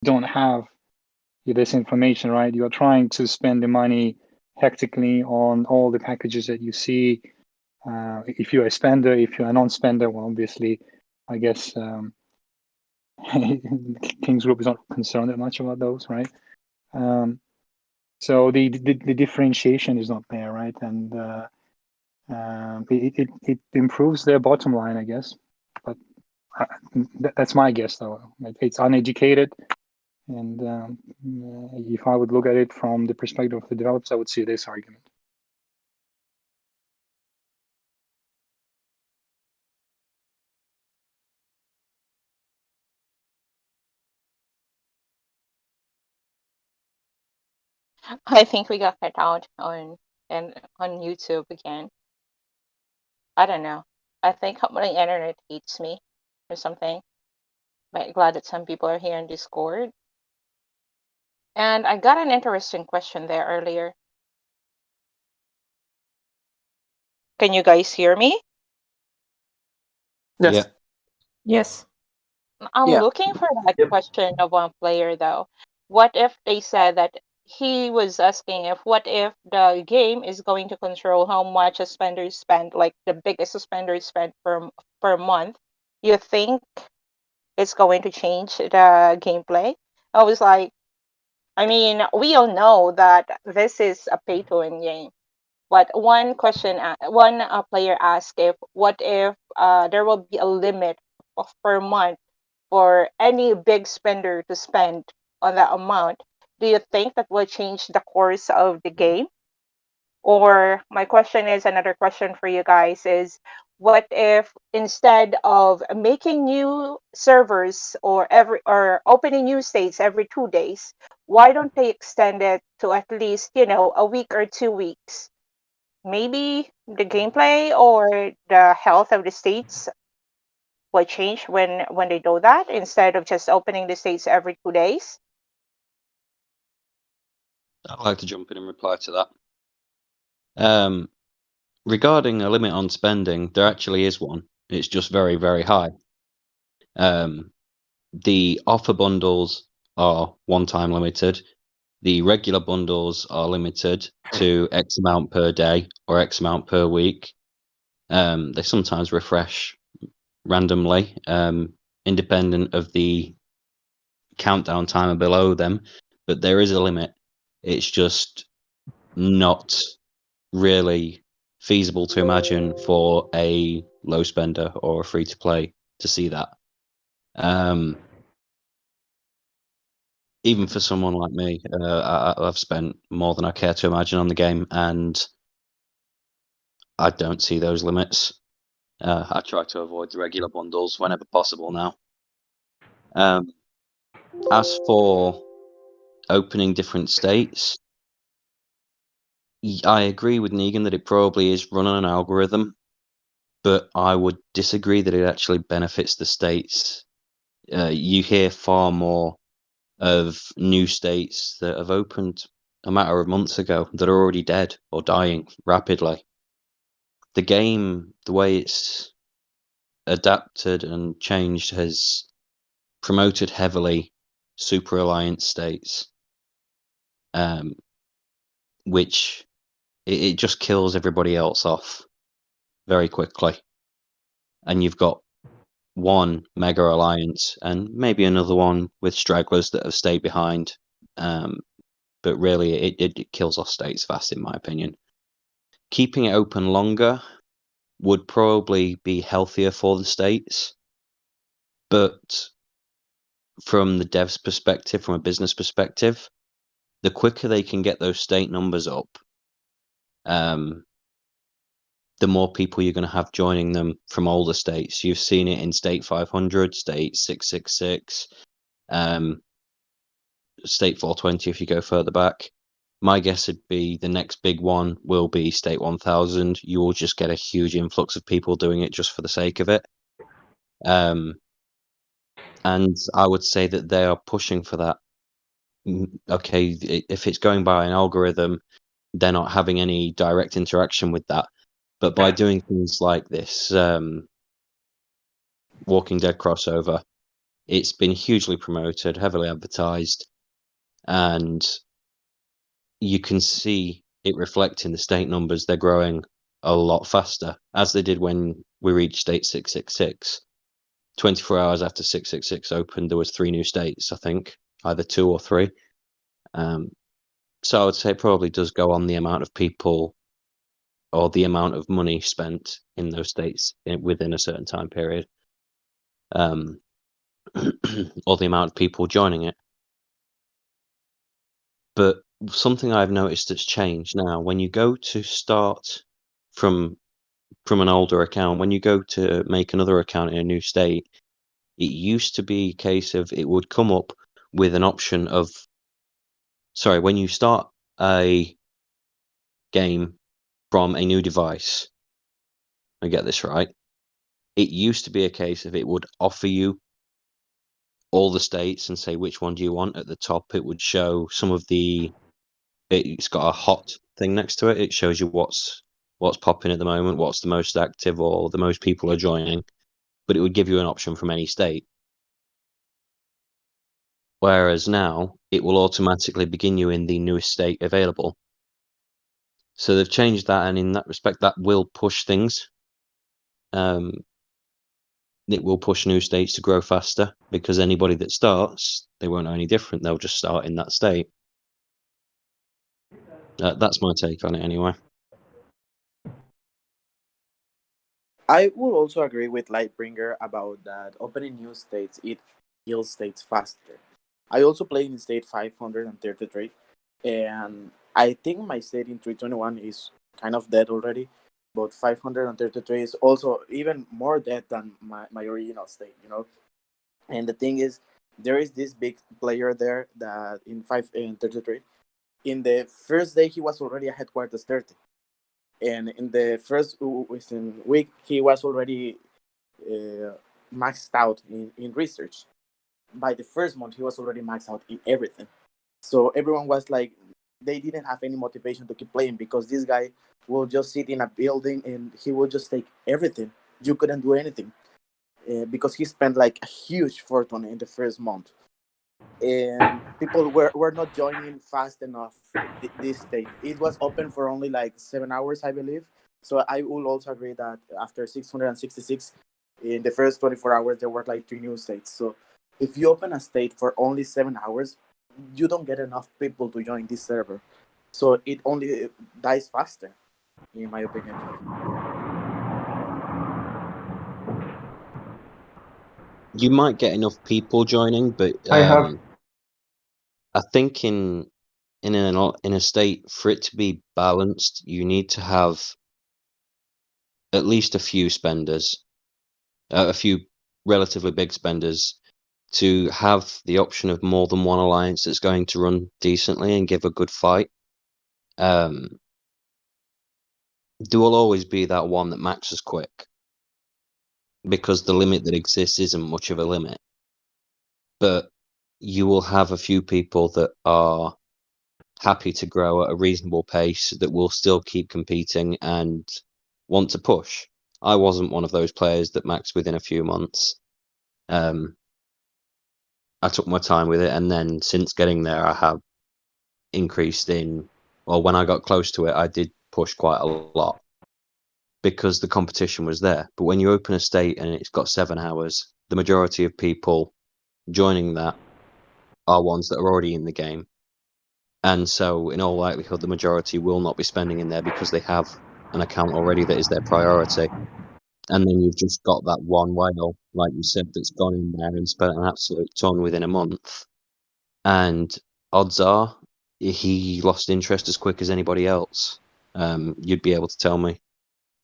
don't have this information, right? You're trying to spend the money hectically on all the packages that you see. If you're a spender, if you're a non-spender, well, obviously, I guess Kings Group is not concerned that much about those, right? So the differentiation is not there, right? And it improves their bottom line, I guess. But that's my guess, though. It's uneducated, and if I would look at it from the perspective of the developers, I would see this argument. I think we got cut out on YouTube again. I don't know. I think my internet hates me or something. But glad that some people are here in Discord. And I got an interesting question there earlier. Can you guys hear me? Yes. Yeah. Yes. I'm Yeah. looking for that question of one player though. What if they said that he was asking if what if the game is going to control how much a spender spend, like the biggest spender spend per month? You think it's going to change the gameplay? I was like, I mean, we all know that this is a pay-to-win game. But one player asked if what if there will be a limit of per month for any big spender to spend on that amount. Do you think that will change the course of the game? Or my question is, another question for you guys is, what if instead of making new servers or opening new states every 2 days, why don't they extend it to at least, a week or 2 weeks? Maybe the gameplay or the health of the states will change when they do that instead of just opening the states every 2 days. I'd like to jump in and reply to that. Regarding a limit on spending, there actually is one. It's just very, very high. The offer bundles are one-time limited. The regular bundles are limited to X amount per day or X amount per week. They sometimes refresh randomly, independent of the countdown timer below them, but there is a limit. It's just not really feasible to imagine for a low spender or a free to play to see that. Even for someone like me, I've spent more than I care to imagine on the game, and I don't see those limits. I try to avoid the regular bundles whenever possible now. As for opening different states, I agree with Negan that it probably is running an algorithm, but I would disagree that it actually benefits the states. You hear far more of new states that have opened a matter of months ago that are already dead or dying rapidly. The game, the way it's adapted and changed, has promoted heavily super alliance states, which it just kills everybody else off very quickly. And you've got one mega alliance and maybe another one with stragglers that have stayed behind. But really, it kills off states fast, in my opinion. Keeping it open longer would probably be healthier for the states. But from the dev's perspective, from a business perspective, the quicker they can get those state numbers up, the more people you're going to have joining them from older states. You've seen it in State 500, State 666, State 420 if you go further back. My guess would be the next big one will be State 1000. You will just get a huge influx of people doing it just for the sake of it. And I would say that they are pushing for that. Okay, if it's going by an algorithm, they're not having any direct interaction with that. But by doing things like this Walking Dead crossover, It's been hugely promoted, heavily advertised, and you can see it reflecting the state numbers. They're growing a lot faster, as they did when we reached state 666. 24 hours after 666 opened, there was 3 new states, I think, either 2 or 3. So I would say it probably does go on the amount of people or the amount of money spent in those states within a certain time period, or the amount of people joining it. But something I've noticed that's changed now, when you go to start from an older account, when you go to make another account in a new state, it used to be a case of it would come up with an option of, sorry, when you start a game from a new device, I get this right, it used to be a case of it would offer you all the states and say which one do you want. At the top it would show some of it's got a hot thing next to it. It shows you what's popping at the moment, what's the most active or the most people are joining, but it would give you an option from any state. Whereas now it will automatically begin you in the newest state available. So they've changed that, and in that respect that will push things. It will push new states to grow faster, because anybody that starts, they won't know any different. They'll just start in that state. That's my take on it anyway. I would also agree with Lightbringer about that opening new states, it kills states faster. I also play in state 533, and I think my state in 321 is kind of dead already, but 533 is also even more dead than my original state, you know? And the thing is, there is this big player there that in 533, in the first day he was already a headquarters 30. And in the first week, he was already maxed out in research. By the first month, he was already maxed out in everything. So everyone was like, they didn't have any motivation to keep playing, because this guy will just sit in a building and he will just take everything. You couldn't do anything because he spent like a huge fortune in the first month. And people were not joining fast enough this state. It was open for only like 7 hours, I believe. So I will also agree that after 666, in the first 24 hours, there were like 3 new states. So if you open a state for only 7 hours, you don't get enough people to join this server. So it only dies faster, in my opinion. You might get enough people joining, but I think in a state, for it to be balanced, you need to have at least a few spenders, a few relatively big spenders, to have the option of more than one alliance that's going to run decently and give a good fight. There will always be that one that maxes quick, because the limit that exists isn't much of a limit. But you will have a few people that are happy to grow at a reasonable pace, that will still keep competing and want to push. I wasn't one of those players that maxed within a few months. I took my time with it, and then since getting there, I have increased in. Well, when I got close to it, I did push quite a lot, because the competition was there. But when you open a state and it's got 7 hours, the majority of people joining that are ones that are already in the game. And so, in all likelihood, the majority will not be spending in there because they have an account already that is their priority. And then you've just got that one whale, like you said, that's gone in there and spent an absolute ton within a month. And odds are, he lost interest as quick as anybody else. You'd be able to tell me,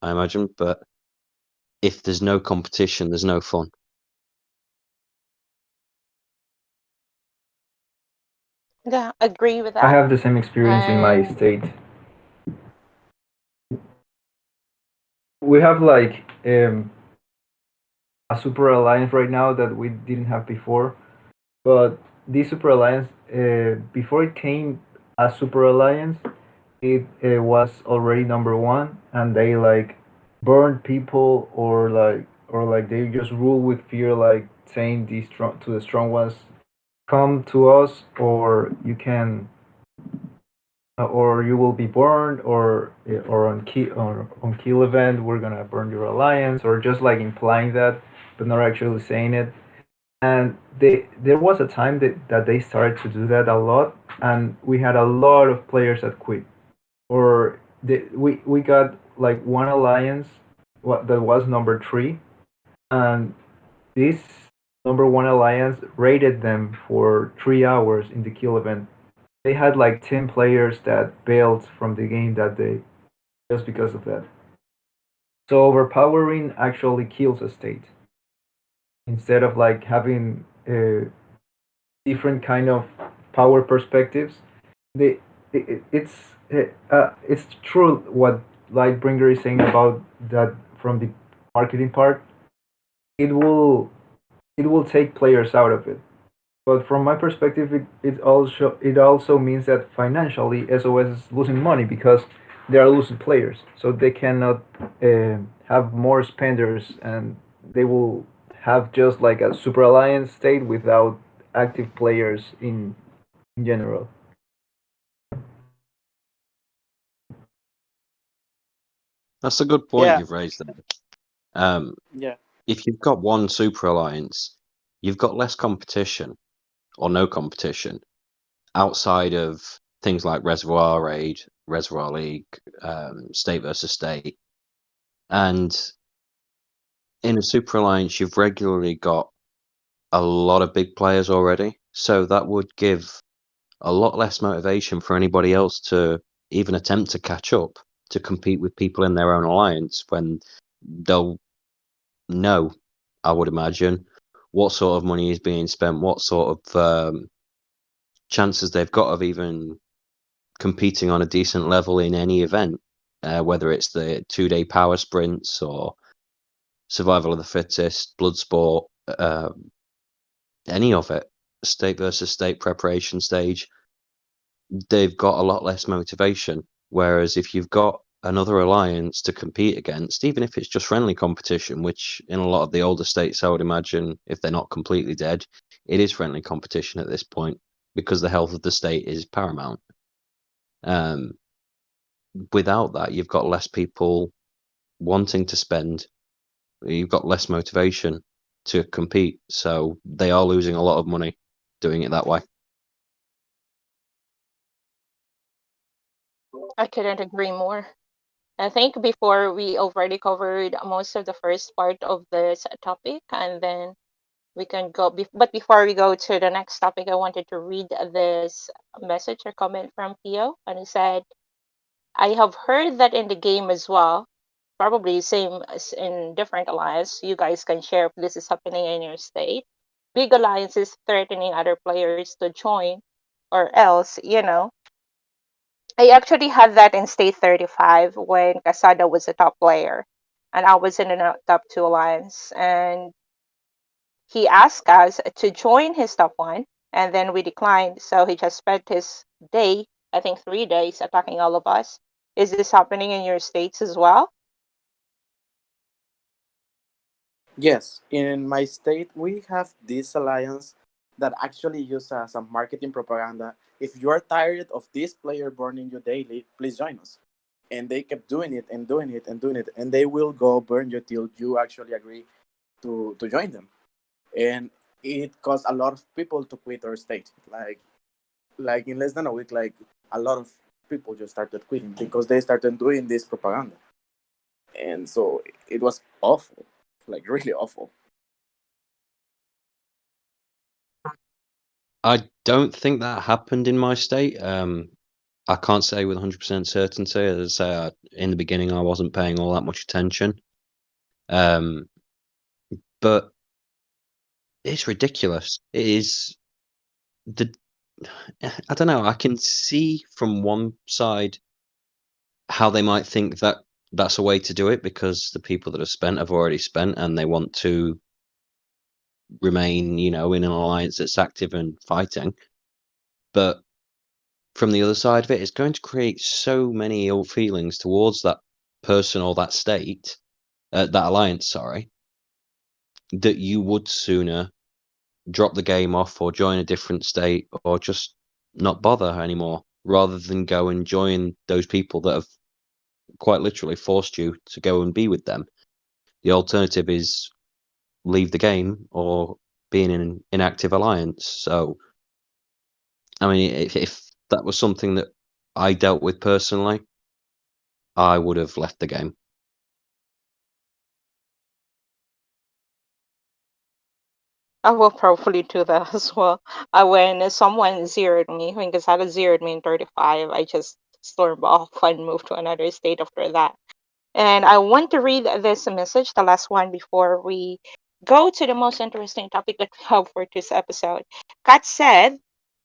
I imagine. But if there's no competition, there's no fun. Yeah, agree with I that. have the same experience in my And state. We have like a super alliance right now that we didn't have before, but this super alliance, before it came as super alliance, it was already number one, and they like burned people or like or like they just rule with fear, like saying these strong to the strong ones, come to us, or you can, or you will be burned, or on kill event we're gonna burn your alliance, or just like implying that, but not actually saying it. And there was a time that they started to do that a lot, and we had a lot of players that quit, or we got like one alliance that was number 3, and this number 1 alliance raided them for 3 hours in the kill event. They had like 10 players that bailed from the game that day just because of that. So overpowering actually kills a state instead of like having different kind of power perspectives. They, it's true what Lightbringer is saying about that from the marketing part. It will take players out of it. But from my perspective, it also means that financially SOS is losing money because they are losing players, so they cannot have more spenders, and they will have just like a super alliance state without active players in general. That's a good point Yeah, you've raised there. Um, yeah, if you've got one super alliance, you've got less competition or no competition outside of things like Reservoir Raid, Reservoir League, State versus State. And in a super alliance, you've regularly got a lot of big players already. So that would give a lot less motivation for anybody else to even attempt to catch up, to compete with people in their own alliance when they'll know, I would imagine, what sort of money is being spent, what sort of chances they've got of even competing on a decent level in any event, whether it's the 2-day power sprints or survival of the fittest, Bloodsport, any of it, state versus state preparation stage. They've got a lot less motivation. Whereas if you've got another alliance to compete against, even if it's just friendly competition, which in a lot of the older states, I would imagine, if they're not completely dead, it is friendly competition at this point because the health of the state is paramount. Without that, you've got less people wanting to spend. You've got less motivation to compete, so they are losing a lot of money doing it that way. I couldn't agree more. I think before we already covered most of the first part of this topic, and then we can go. But before we go to the next topic, I wanted to read this message or comment from Theo, and he said, "I have heard that in the game as well, probably same as in different alliance. You guys can share if this is happening in your state. Big alliances threatening other players to join, or else, I actually had that in State 35 when Casada was a top player, and I was in a top 2 alliance, and he asked us to join his top 1, and then we declined. So he just spent his day, I think 3 days, attacking all of us. Is this happening in your states as well? yes. In my state, we have this alliance that actually use as a marketing propaganda. If you are tired of this player burning you daily, please join us. And they kept doing it and doing it and doing it, and they will go burn you till you actually agree to join them. And it caused a lot of people to quit our state. Like in less than a week, like a lot of people just started quitting because they started doing this propaganda. And so it was awful, like really awful. I don't think that happened in my state. I can't say with 100% certainty. As I say, in the beginning, I wasn't paying all that much attention. But it's ridiculous. It is the. I don't know. I can see from one side how they might think that that's a way to do it because the people that have spent have already spent and they want to remain, in an alliance that's active and fighting. But from the other side of it, it's going to create so many ill feelings towards that person or that state, that alliance, sorry, that you would sooner drop the game off or join a different state or just not bother anymore, rather than go and join those people that have quite literally forced you to go and be with them. The alternative is leave the game or be in an inactive alliance. So, I mean, if that was something that I dealt with personally, I would have left the game. I will probably do that as well. When someone zeroed me, when Casada zeroed me in 35, I just stormed off and moved to another state after that. And I want to read this message, the last one, before we go to the most interesting topic that we have for this episode. Kat said,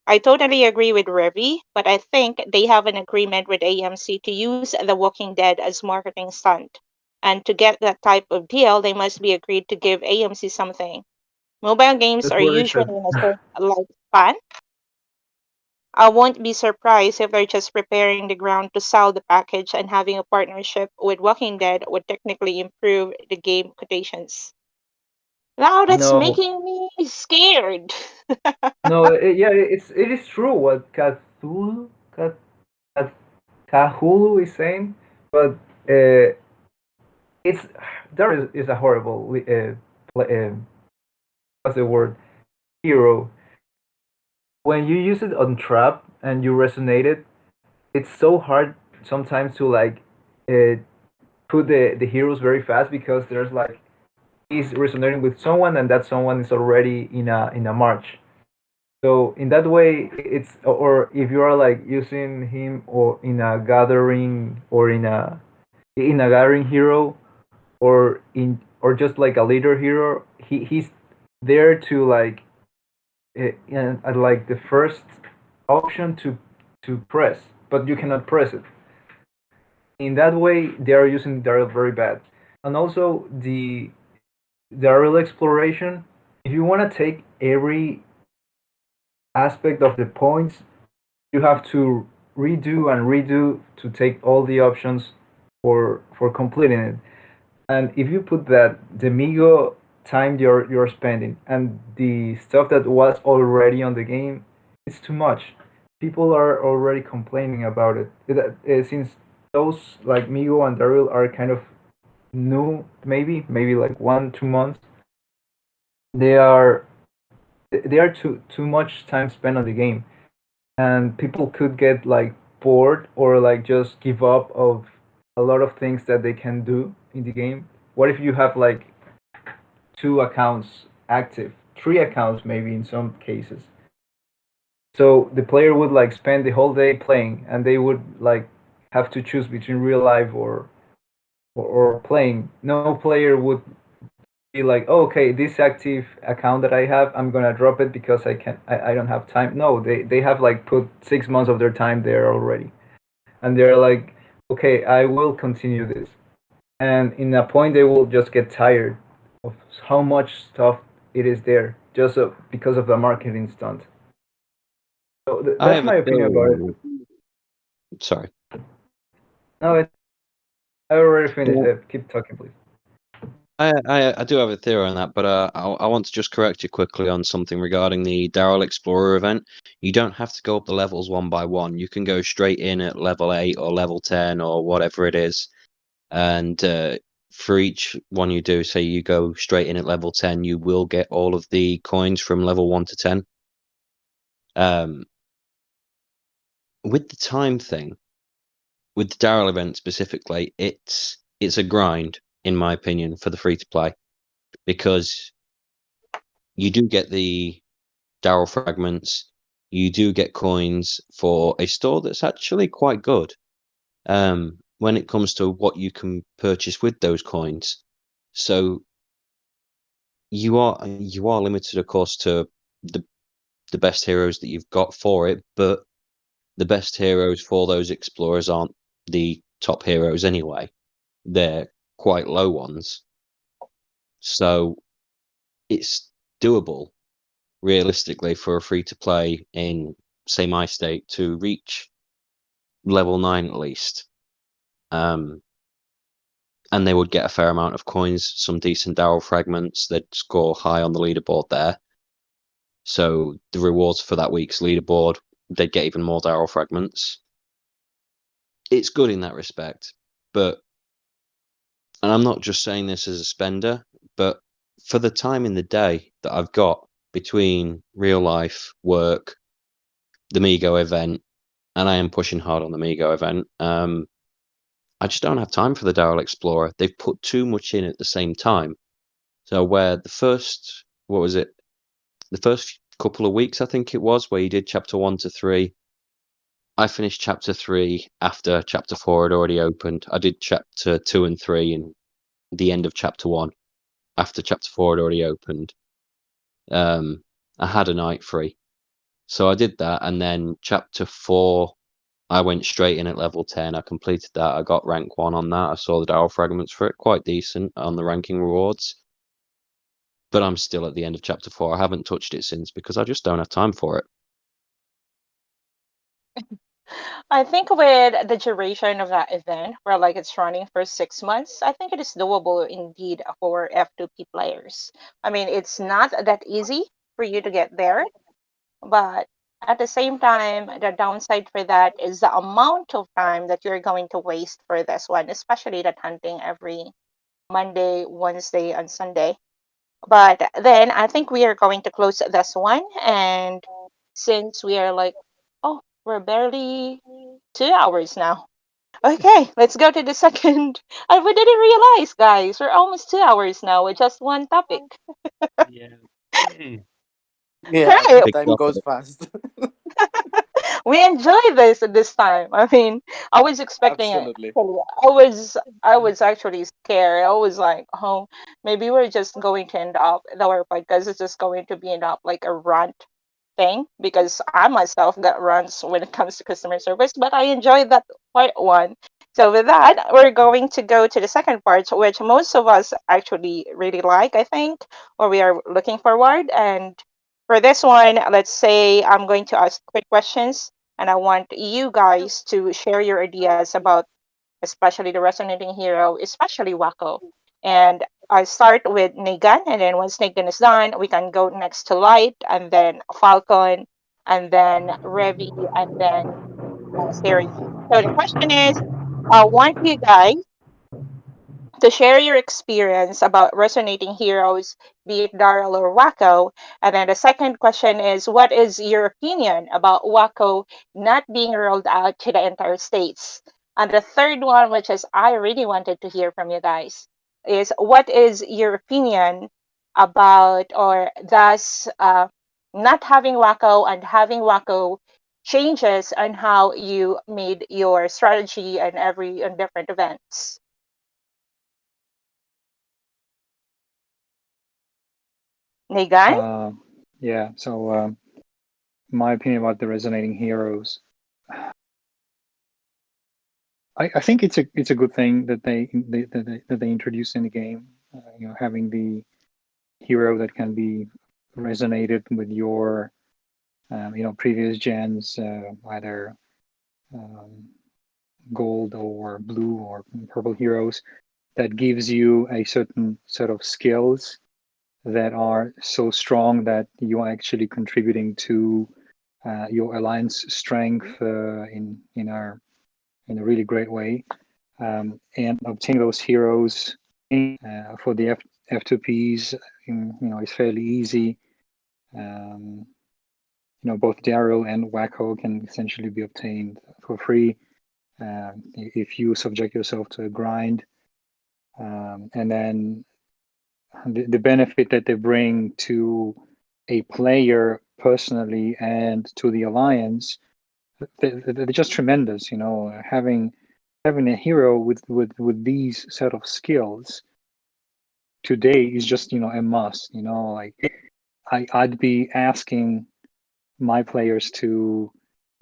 I totally agree with Revi, but I think they have an agreement with AMC to use The Walking Dead as marketing stunt. And to get that type of deal, they must be agreed to give AMC something. Mobile games That's are what I usually said. in a certain lifespan. I won't be surprised if they're just preparing the ground to sell the package, and having a partnership with Walking Dead would technically improve the game quotations. Now that's No, making me scared. no, yeah, it is true what Cat, Kahulu is saying, but it's is a horrible what's the word, hero. When you use it on trap and you resonate it, it's so hard sometimes to like uh, put the heroes very fast, because there's like he's resonating with someone and that someone is already in a march. So in that way, it's, or if you are like using him or in a gathering, or in a gathering hero, or just like a leader hero, he's there to like and like the first option to press, but you cannot press it. In that way, they are using Daryl very bad. And also the Daryl exploration. If you want to take every aspect of the points, you have to redo and redo to take all the options for completing it. And if you put that the Migo time you're spending and the stuff that was already on the game, it's too much. People are already complaining about it. Since those like Migo and Daryl are kind of new, maybe like 1 2 months, they are too much time spent on the game, and people could get like bored or like just give up of a lot of things that they can do in the game. What if you have like 2 accounts active, 3 accounts maybe in some cases? So the player would like spend the whole day playing, and they would like have to choose between real life or playing. No player would be like, oh, okay, this active account that I have, I'm gonna drop it because I don't have time. No, they have like put 6 months of their time there already, and they're like, okay, I will continue this. And in a point, they will just get tired of how much stuff it is there, just because of the marketing stunt. So I that's have a my opinion about it. theory. Sorry. No, I already finished. Well, Keep talking, please. I do have a theory on that, but I want to just correct you quickly on something regarding the Daryl Explorer event. You don't have to go up the levels one by one. You can go straight in at level 8 or level 10 or whatever it is. And for each one you do, say you go straight in at level 10, you will get all of the coins from level 1 to 10. With the time thing, with the Daryl event specifically, it's a grind, in my opinion, for the free to play, because you do get the Daryl fragments, you do get coins for a store that's actually quite good. When it comes to what you can purchase with those coins, so you are limited, of course, to the best heroes that you've got for it, but the best heroes for those explorers aren't the top heroes anyway. They're quite low ones. So it's doable, realistically, for a free to play in, say, my state to reach level 9 at least. and they would get a fair amount of coins, some decent Daryl fragments. They'd score high on the leaderboard there. So the rewards for that week's leaderboard, they'd get even more Daryl fragments. It's good in that respect, but, and I'm not just saying this as a spender, but for the time in the day that I've got between real life, work, the Migo event, and I am pushing hard on the Migo event, I just don't have time for the Daryl Explorer. They've put too much in at the same time. So where the first, the first couple of weeks, I think it was, where you did chapter 1 to 3, I finished chapter 3 after chapter 4 had already opened. I did chapter 2 and 3 and the end of chapter 1 after chapter 4 had already opened. I had a night free. So I did that, and then chapter 4, I went straight in at level 10. I completed that. I got rank 1 on that. I saw the Daryl fragments for it, quite decent on the ranking rewards. But I'm still at the end of chapter 4. I haven't touched it since because I just don't have time for it. I think with the duration of that event, where like it's running for 6 months, I think it is doable indeed for F2P players. I mean, it's not that easy for you to get there, but at the same time, the downside for that is the amount of time that you're going to waste for this one, especially that hunting every Monday, Wednesday, and Sunday. But then I think we are going to close this one. And since we are like, oh, we're barely 2 hours now. Okay, let's go to the second. We didn't realize, guys, we're almost 2 hours now with just one topic. Yeah. Yeah, Right. the time goes fast. We enjoy this time. I mean, I was expecting it. Absolutely. I was actually scared. I was like, oh, maybe we're just going to end up our podcast is just going to be end up like a rant thing because I myself got runs when it comes to customer service, but I enjoyed that part one. So with that, we're going to go to the second part, which most of us actually really like, I think, or we are looking forward. And for this one, let's say I'm going to ask quick questions, and I want you guys to share your ideas about, especially the resonating hero, especially Wako. And I start with Negan, and then once Negan is done, we can go next to Light, and then Falcon, and then Revi, and then Siri. So the question is, I want you guys to share your experience about resonating heroes, be it Daryl or Wako. And then the second question is, what is your opinion about Wako not being rolled out to the entire states? And the third one, which is I really wanted to hear from you guys, is what is your opinion about or thus not having Wako and having Wako changes on how you made your strategy and every and different events? Negan? Yeah. So my opinion about the resonating heroes. I think it's a good thing that they introduced in the game. Having the hero that can be resonated with your previous gens, either gold or blue or purple heroes, that gives you a certain set of skills that are so strong that you are actually contributing to your alliance strength in a really great way. And obtaining those heroes for the F2Ps, is fairly easy. Both Daryl and Wako can essentially be obtained for free if you subject yourself to a grind. And then the benefit that they bring to a player personally and to the alliance, they're just tremendous. Having a hero with these set of skills today is just a must. Like I'd be asking my players to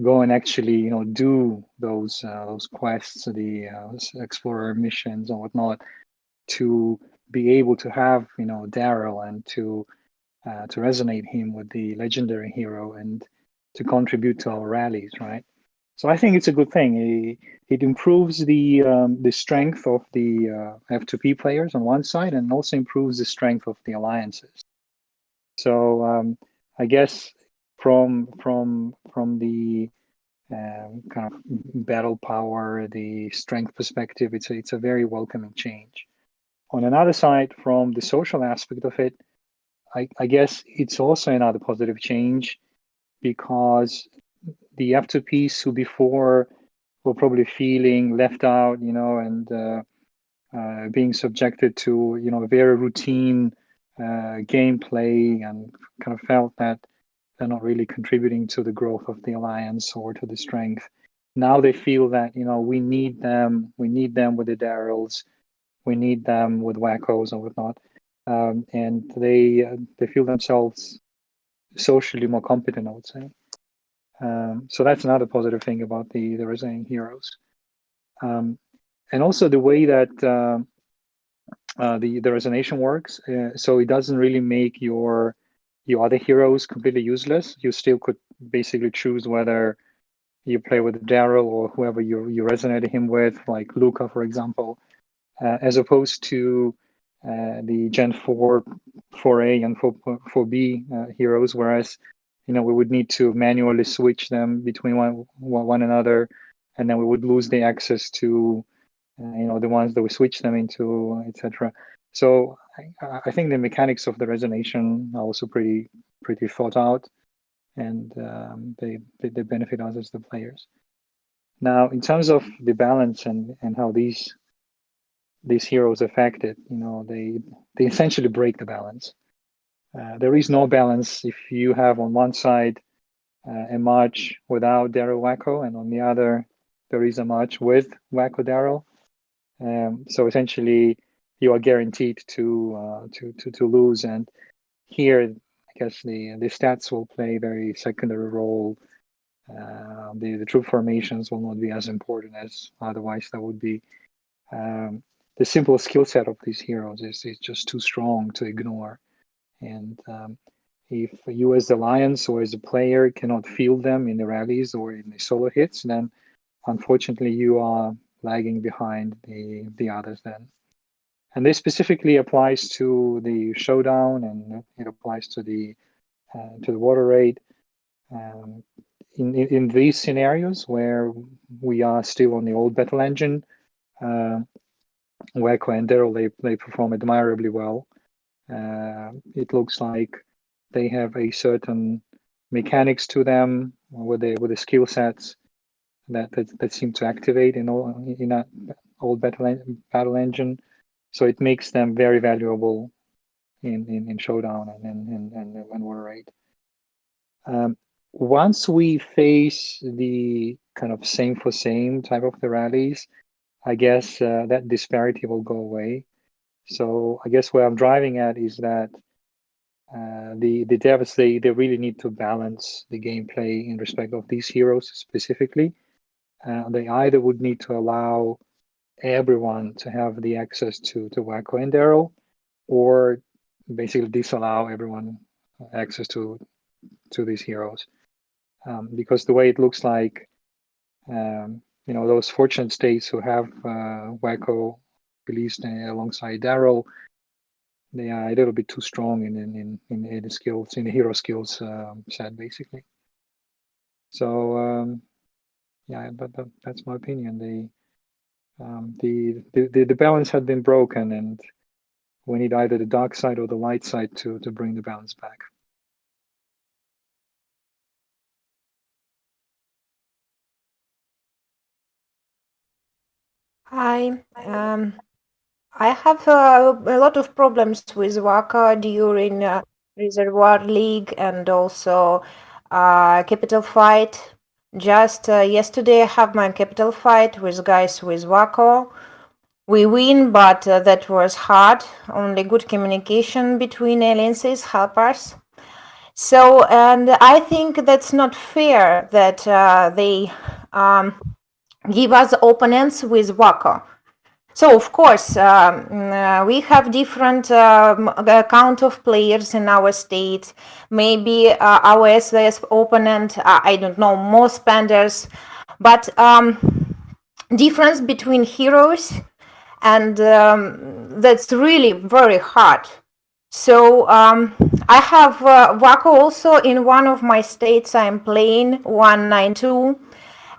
go and actually do those quests, the explorer missions and whatnot, to be able to have Daryl and to resonate him with the legendary hero and to contribute to our rallies, right? So I think it's a good thing. It improves the strength of the F2P players on one side, and also improves the strength of the alliances. So I guess from the kind of battle power, the strength perspective, it's a very welcoming change. On another side, from the social aspect of it, I guess it's also another positive change, because the F2Ps who before were probably feeling left out, and being subjected to, very routine gameplay, and kind of felt that they're not really contributing to the growth of the alliance or to the strength. Now they feel that, we need them. We need them with the Daryls. We need them with Wackos and whatnot. And they feel themselves socially more competent, I would say. So that's another positive thing about the Resonating Heroes. And also the way that the resonation works. So it doesn't really make your other heroes completely useless. You still could basically choose whether you play with Daryl or whoever you resonated him with, like Luca, for example, as opposed to the Gen 4, 4A, and 4B heroes, whereas we would need to manually switch them between one another, and then we would lose the access to the ones that we switch them into, etc. So I think the mechanics of the resonation are also pretty thought out, and they benefit us as the players. Now, in terms of the balance and how these heroes affect it, they essentially break the balance. There is no balance if you have on one side a match without Daryl Wacko, and on the other there is a match with Wacko Daryl. So essentially, you are guaranteed to lose. And here, I guess the stats will play a very secondary role. The troop formations will not be as important as otherwise that would be. The simple skill set of these heroes is just too strong to ignore. And if you as the Alliance or as a player cannot field them in the rallies or in the solo hits, then unfortunately you are lagging behind the others then. And this specifically applies to the showdown, and it applies to the water raid. In these scenarios where we are still on the old battle engine, Wacko and Daryl, they perform admirably well. It looks like they have a certain mechanics to them with the skill sets that seem to activate in that old battle engine. So it makes them very valuable in showdown and water raid. Once we face the kind of same for same type of the rallies, I guess that disparity will go away. So I guess where I'm driving at is that the devs, they really need to balance the gameplay in respect of these heroes specifically. They either would need to allow everyone to have the access to Wacko and Daryl, or basically disallow everyone access to these heroes. Because the way it looks like, those fortunate states who have Wacko released alongside Daryl, they are a little bit too strong in the skills, in the hero skills set, basically. So yeah, but that's my opinion. The balance had been broken, and we need either the dark side or the light side to bring the balance back. I have a lot of problems with Waka during Reservoir League and also Capital Fight. Just yesterday I have my Capital Fight with guys with Wako. We win, but that was hard. Only good communication between alliances help us. So, and I think that's not fair that they give us opponents with Wako. So, of course, we have different count of players in our state. Maybe our SVS opponent, I don't know, more spenders, but difference between heroes, and that's really very hard. So I have Waco also in one of my states. I'm playing 192,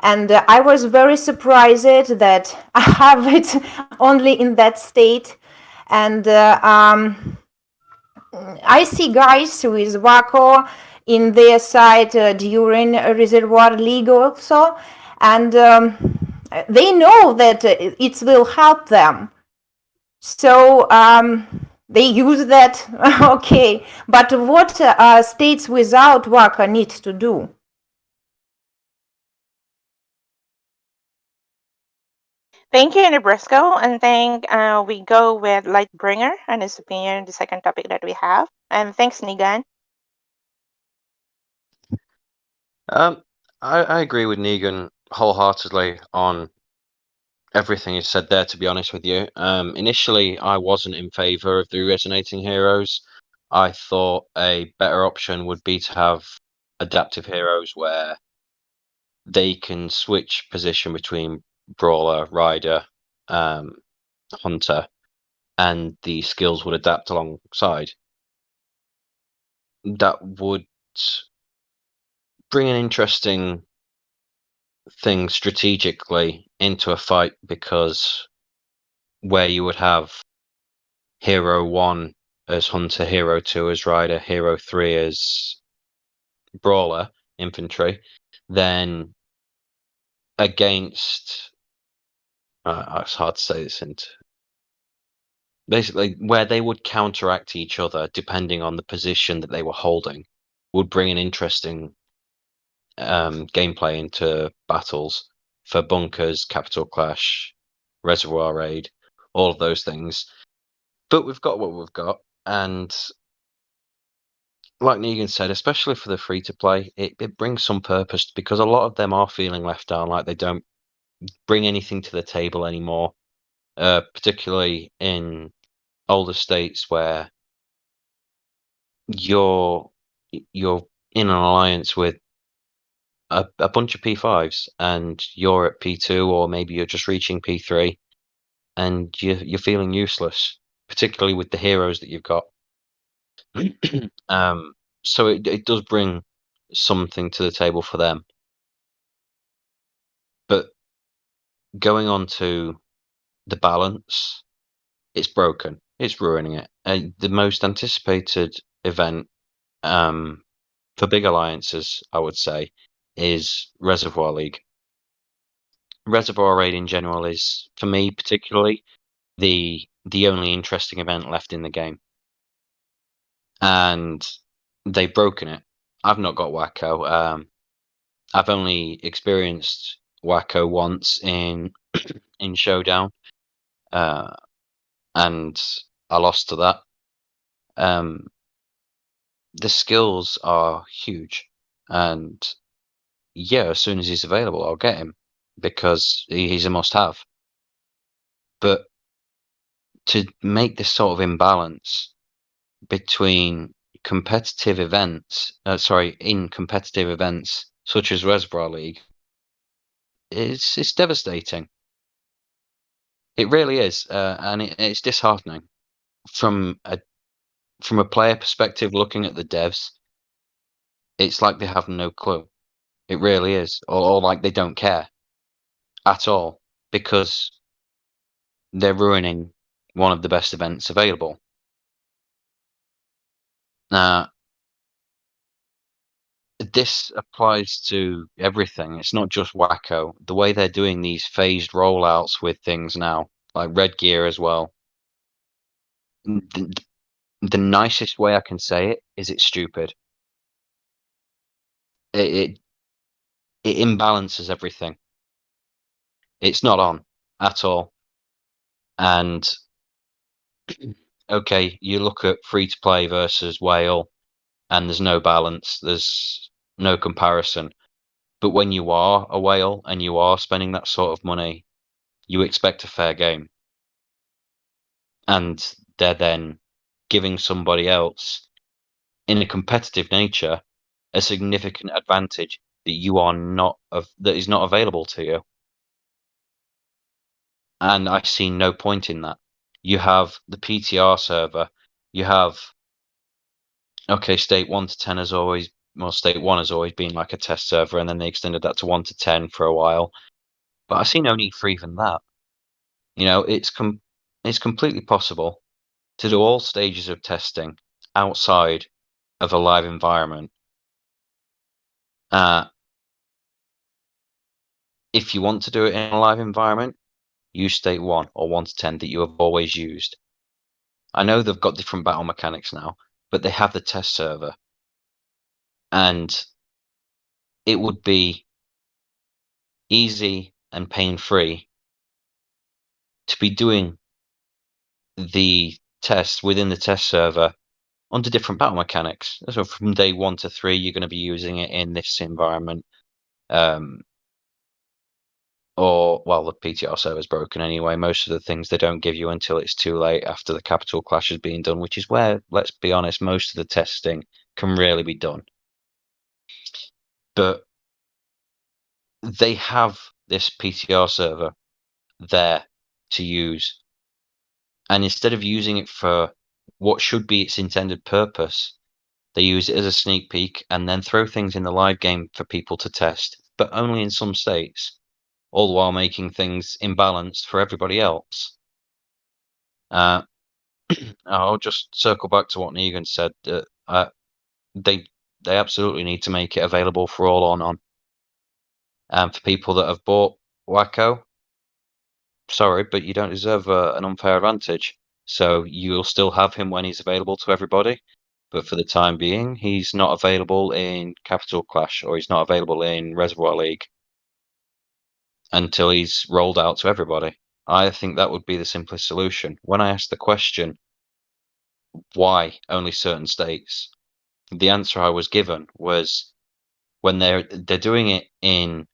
and I was very surprised that I have it only in that state. And I see guys with Waco in their side during Reservoir League also, and they know that it will help them. So they use that, okay. But what states without Waco need to do? Thank you, Nebraska, and think we go with Lightbringer and his opinion, the second topic that we have. And thanks, Nigan. I agree with Negan wholeheartedly on everything he said there, to be honest with you. Initially, I wasn't in favor of the resonating heroes. I thought a better option would be to have adaptive heroes where they can switch position between brawler, rider, hunter, and the skills would adapt alongside. That would bring an interesting thing strategically into a fight, because where you would have Hero 1 as Hunter, Hero 2 as Rider, Hero 3 as Brawler, Infantry, then against... it's hard to say this into... Basically, where they would counteract each other depending on the position that they were holding would bring an interesting gameplay into battles for bunkers, Capital Clash, Reservoir Raid, all of those things. But we've got what we've got, and like Negan said, especially for the free-to-play, it brings some purpose, because a lot of them are feeling left down, like they don't bring anything to the table anymore, particularly in older states where you're in an alliance with a bunch of P5s, and you're at P2, or maybe you're just reaching P3, and you're feeling useless, particularly with the heroes that you've got. So it does bring something to the table for them. But going on to the balance, it's broken. It's ruining it. The most anticipated event for big alliances, I would say, is Reservoir League. Reservoir Raid in general is, for me particularly, the only interesting event left in the game. And they've broken it. I've not got Waco. I've only experienced Waco once in Showdown, and I lost to that. The skills are huge, and yeah, as soon as he's available, I'll get him, because he's a must-have. But to make this sort of imbalance between competitive events, in competitive events such as Reservoir League, it's devastating. It really is, and it's disheartening from a player perspective. Looking at the devs, it's like they have no clue. It really is, or like they don't care at all, because they're ruining one of the best events available. Now, this applies to everything. It's not just Waco. The way they're doing these phased rollouts with things now, like Red Gear as well. The nicest way I can say it is it's stupid. It imbalances everything. It's not on at all. And okay, you look at free to play versus Whale, and there's no balance. There's no comparison. But when you are a Whale and you are spending that sort of money, you expect a fair game. And they're then giving somebody else, in a competitive nature, a significant advantage that you are not that is not available to you. And I see no point in that. You have the PTR server. You have state 1 to 10 has always state 1 has always been like a test server, and then they extended that to 1 to 10 for a while. But I see no need for even that. It's completely possible to do all stages of testing outside of a live environment. If you want to do it in a live environment, use state 1 or 1 to 10 that you have always used. I know they've got different battle mechanics now, but they have the test server. And it would be easy and pain-free to be doing the tests within the test server under different battle mechanics. So from day 1 to 3, you're going to be using it in this environment. The PTR server is broken anyway. Most of the things they don't give you until it's too late after the capital clash has been done, which is where, let's be honest, most of the testing can really be done. But they have this PTR server there to use. And instead of using it for what should be its intended purpose, they use it as a sneak peek and then throw things in the live game for people to test, but only in some states, all the while making things imbalanced for everybody else. I'll just circle back to what Negan said. They absolutely need to make it available for all or none. And for people that have bought Wacko, sorry, but you don't deserve an unfair advantage. So you'll still have him when he's available to everybody. But for the time being, he's not available in Capital Clash, or he's not available in Reservoir League until he's rolled out to everybody. I think that would be the simplest solution. When I asked the question, why only certain states, the answer I was given was when they're doing it in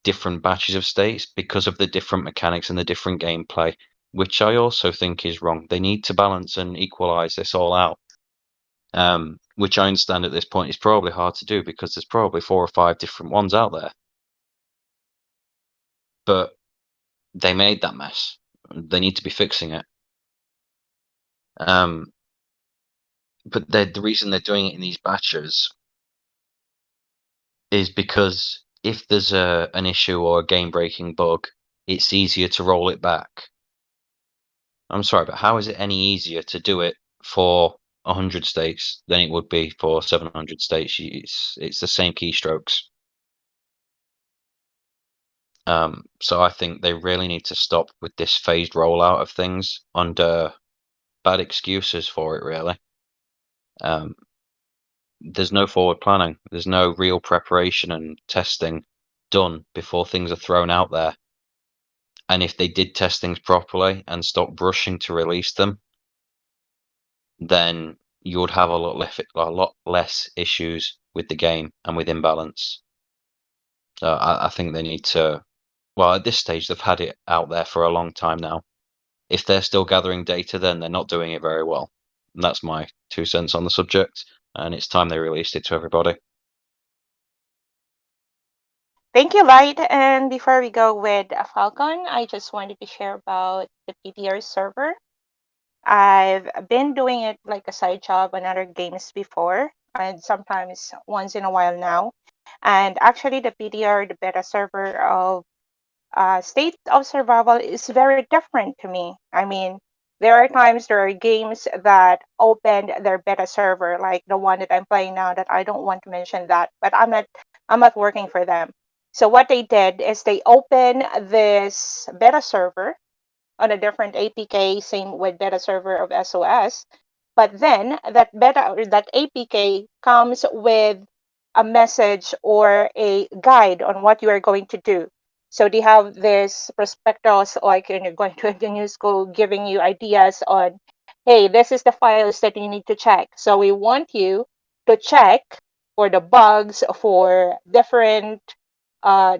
different batches of states because of the different mechanics and the different gameplay, which I also think is wrong. They need to balance and equalize this all out. Which I understand at this point is probably hard to do because there's probably 4 or 5 different ones out there. But they made that mess. They need to be fixing it. But the reason they're doing it in these batches is because if there's an issue or a game-breaking bug, it's easier to roll it back. I'm sorry, but how is it any easier to do it for 100 states than it would be for 700 states? It's the same keystrokes. So I think they really need to stop with this phased rollout of things under bad excuses for it, really. There's no forward planning. There's no real preparation and testing done before things are thrown out there. And if they did test things properly and stop rushing to release them, then you would have a lot less issues with the game and with imbalance. I think they need to. Well, at this stage, they've had it out there for a long time now. If they're still gathering data, then they're not doing it very well. And that's my 2 cents on the subject. And it's time they released it to everybody. Thank you, Light. And before we go with Falcon, I just wanted to share about the PTR server. I've been doing it like a side job on other games before, and sometimes once in a while now. And actually, the PTR, the beta server of State of Survival, is very different to me. I mean, there are times there are games that opened their beta server, like the one that I'm playing now. That I don't want to mention that, but I'm not working for them. So what they did is they opened this beta server on a different APK, same with beta server of SOS. But then that APK comes with a message or a guide on what you are going to do. So they have this prospectus, like you're going to a new school, giving you ideas on, hey, this is the files that you need to check. So we want you to check for the bugs, for different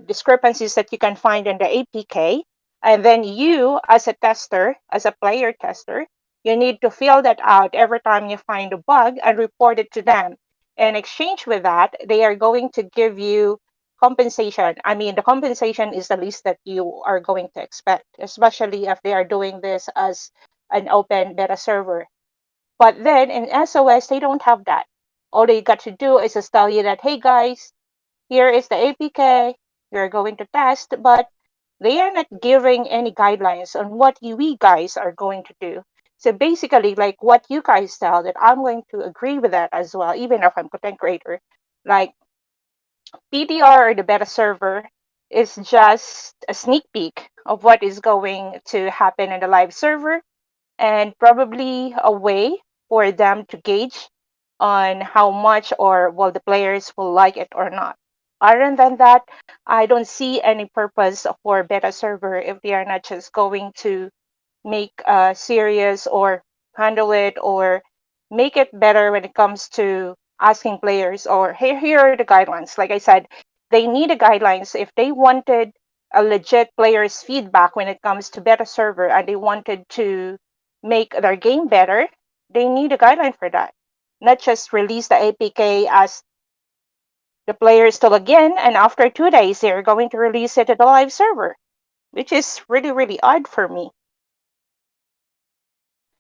discrepancies that you can find in the APK. And then you, as a tester, as a player tester, you need to fill that out every time you find a bug and report it to them. In exchange with that, they are going to give you compensation. I mean, the compensation is the least that you are going to expect, especially if they are doing this as an open beta server. But then in SOS, they don't have that. All they got to do is just tell you that, hey guys, here is the APK, you're going to test, but they are not giving any guidelines on what we guys are going to do. So basically, like what you guys tell, that I'm going to agree with that as well, even if I'm content creator. Like PTR or the beta server is just a sneak peek of what is going to happen in the live server, and probably a way for them to gauge on how much or well the players will like it or not. Other than that, I don't see any purpose for beta server if they are not just going to make serious or handle it or make it better when it comes to asking players or here are the guidelines. Like I said, they need the guidelines if they wanted a legit players feedback when it comes to beta server and they wanted to make their game better. They need a guideline for that, not just release the APK as the players to log in and after 2 days they're going to release it to the live server, which is really really odd for me.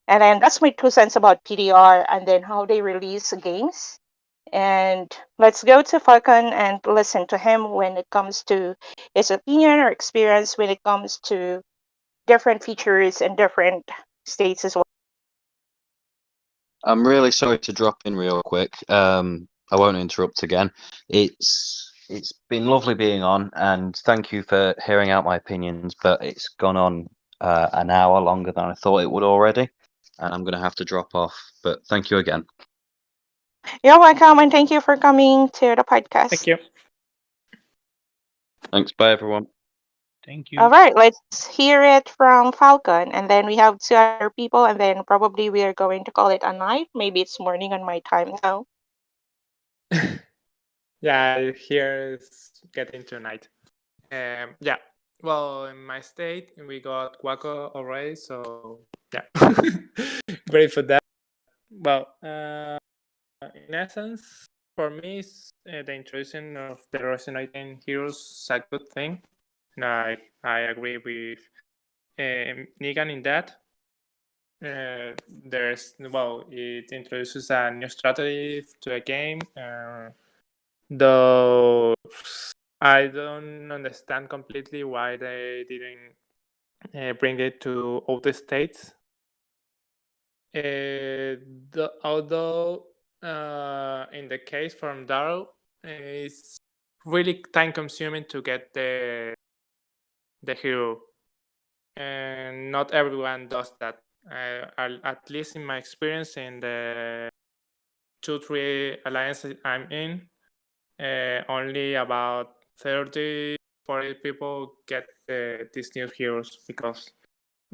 And then that's my 2 cents about PDR and then how they release games. And let's go to Falcon and listen to him when it comes to his opinion or experience when it comes to different features and different states as well. I'm really sorry to drop in real quick. I won't interrupt again. It's been lovely being on, and thank you for hearing out my opinions. But it's gone on an hour longer than I thought it would already, and I'm going to have to drop off. But thank you again. You're welcome, and thank you for coming to the podcast. Thank you. Thanks. Bye, everyone. Thank you. All right, let's hear it from Falcon, and then we have 2 other people, and then probably we are going to call it a night. Maybe it's morning on my time now. Yeah, here is getting to night. Yeah. Well, in my state, we got Waco already, so yeah, great for that. Well, in essence, for me, the introduction of the resonating heroes is a good thing. And I agree with Negan in that. It introduces a new strategy to a game, though I don't understand completely why they didn't bring it to other states. Although in the case from Darrow, it's really time consuming to get the hero, and not everyone does that. At least in my experience in the 2-3 alliances I'm in, only about 30-40 people get these new heroes because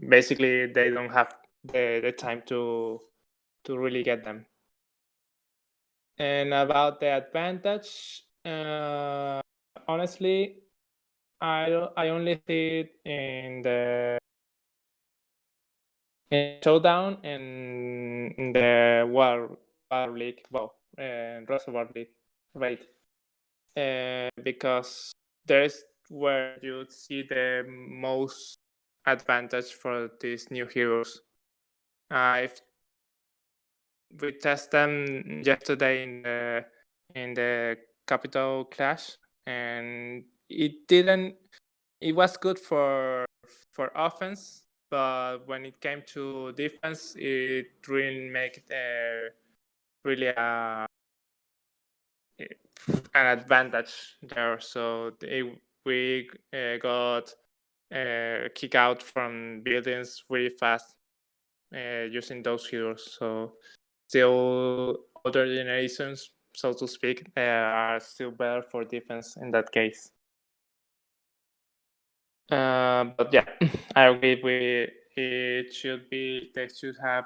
basically they don't have the time to really get them. And about the advantage, honestly, I only see it in the showdown and in the war league, reservoir league, right? Because there's where you see the most advantage for these new heroes. If we test them yesterday in the Capital Clash, and it was good for offense, but when it came to defense, it didn't make really an advantage there. So we got kicked out from buildings really fast using those heroes. So still older generations, so to speak, are still better for defense in that case. But yeah, I agree with they should have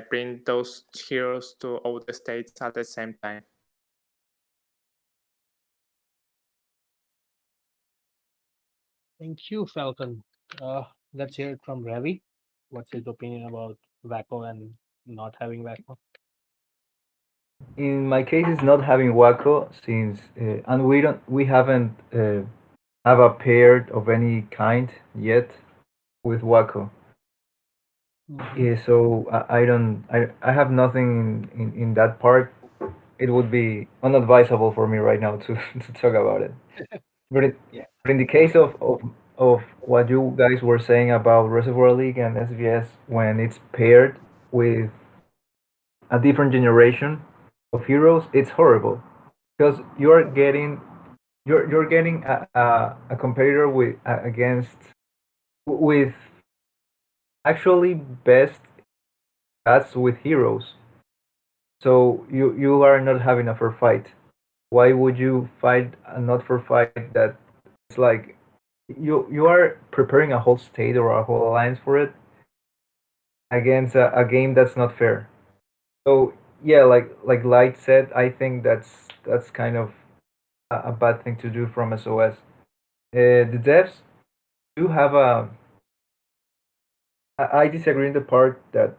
bring those heroes to all the states at the same time. Thank you, Falcon. Let's hear it from Ravi. What's his opinion about Vaco and not having Vaco? in my case, it's not having Wacko since, and we haven't have a pair of any kind yet with Wacko. Yeah, so I have nothing in that part. It would be unadvisable for me right now to to talk about it. But, Yeah. but in the case of what you guys were saying about Reservoir League and SVS, when it's paired with a different generation of heroes, it's horrible because you're getting a competitor with against with actually best stats with heroes. So you are not having a fair fight. Why would you fight a not fair fight that it's like you are preparing a whole state or a whole alliance for it against a game that's not fair. So yeah, like Light said, I think that's kind of a bad thing to do from SOS. The devs do have a. I disagree in the part that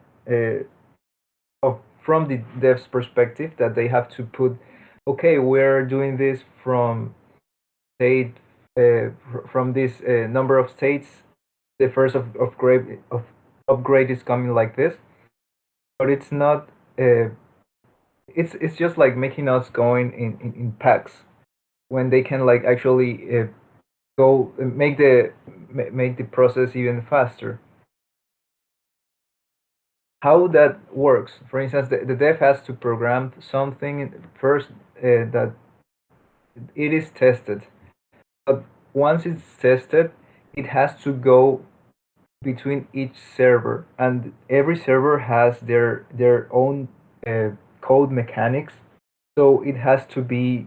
from the devs perspective that they have to put, okay, we're doing this from state from this number of states. The first of upgrade is coming like this, but it's not. It's just like making us going in packs when they can like actually go make the process even faster. How that works? For instance, the dev has to program something first that it is tested, but once it's tested, it has to go between each server, and every server has their own code mechanics. So it has to be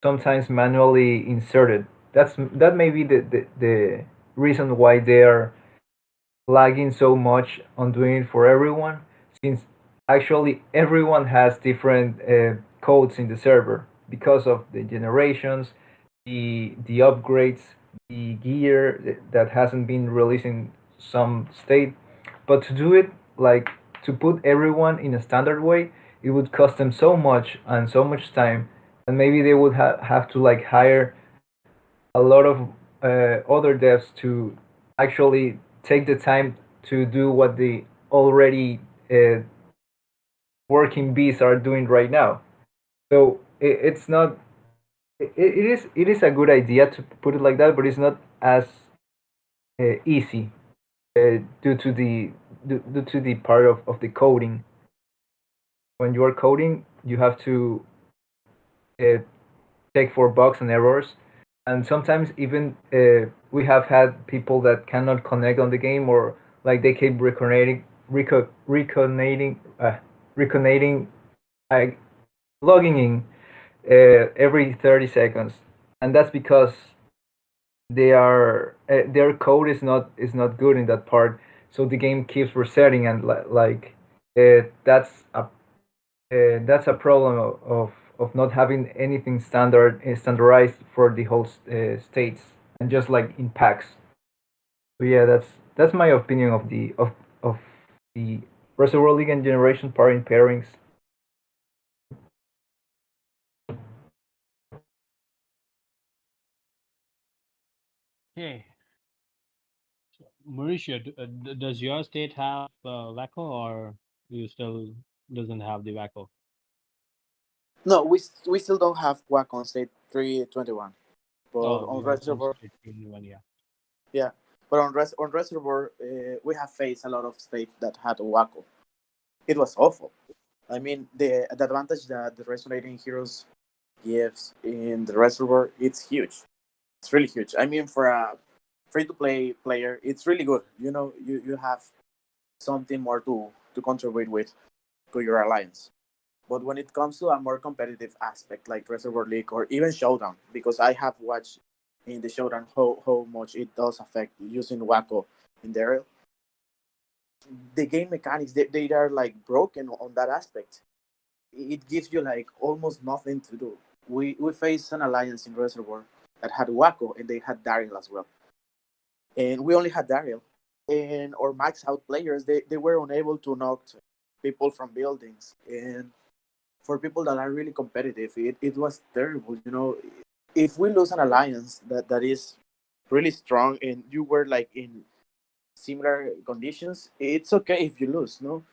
sometimes manually inserted. That may be the reason why they are lagging so much on doing it for everyone, since actually everyone has different codes in the server because of the generations, the upgrades, the gear that hasn't been released in some state. But to do it like to put everyone in a standard way, it would cost them so much and so much time, and maybe they would have to like hire a lot of other devs to actually take the time to do what the already working bees are doing right now. So it's not. It is a good idea to put it like that, but it's not as easy due to due to the part of the coding. When you are coding, you have to uh, check for bugs and errors, and sometimes even we have had people that cannot connect on the game, or like they keep reconating, like logging in every 30 seconds, and that's because their code is not good in that part, so the game keeps resetting, and like that's a problem of not having anything standardized for the whole states, and just like in packs. So yeah, that's my opinion of the Reservoir League and Generation part in pairings. Okay. So, Mauricio, does your state have Waco, or you still doesn't have the Waco? No, we still don't have WAC on state 321, but Oh, on you have on reservoir, state 21, yeah. yeah. But on reservoir, we have faced a lot of states that had Waco. It was awful. I mean, the advantage that the resonating heroes gives in the reservoir, it's huge. It's really huge. I mean, for a free to play player, it's really good. You know, you have something more to contribute with to your alliance. But when it comes to a more competitive aspect like Reservoir League or even Showdown, because I have watched in the Showdown how much it does affect using Wacko in there, the game mechanics they are like broken on that aspect. It gives you like almost nothing to do. We faced an alliance in Reservoir that had Wacko and they had Daryl as well, and we only had Daryl. And our max out players they were unable to knock people from buildings, and for people that are really competitive, it was terrible. You know, if we lose an alliance that is really strong and you were like in similar conditions, it's okay if you lose, no?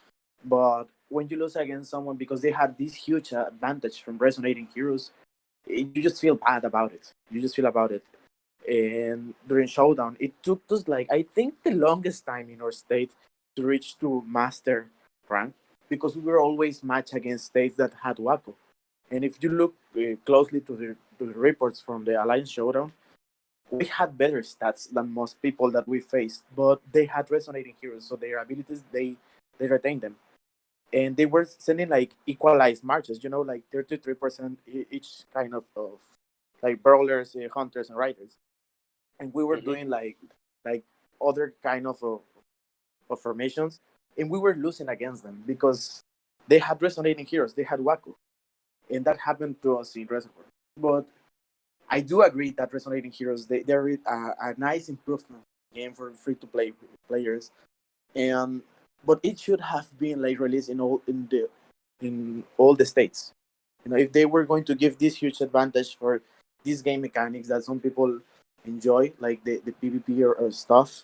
But when you lose against someone because they had this huge advantage from Resonating Heroes, you just feel bad about it. You just feel about it. And during Showdown, it took us like, I think, the longest time in our state to reach to master rank, because we were always matched against states that had Waco. And if you look closely to the reports from the Alliance Showdown, we had better stats than most people that we faced, but they had Resonating Heroes, so their abilities, they retained them. And they were sending like equalized marches, you know, like 33% each kind of like brawlers, hunters, and riders. And we were doing like other kind of formations, and we were losing against them because they had Resonating Heroes, they had Waco, and that happened to us in Reservoir. But I do agree that Resonating Heroes, they're a nice improvement game for free to play players, and but it should have been like released in all the states. You know, if they were going to give this huge advantage for these game mechanics that some people enjoy, like the PvP or stuff,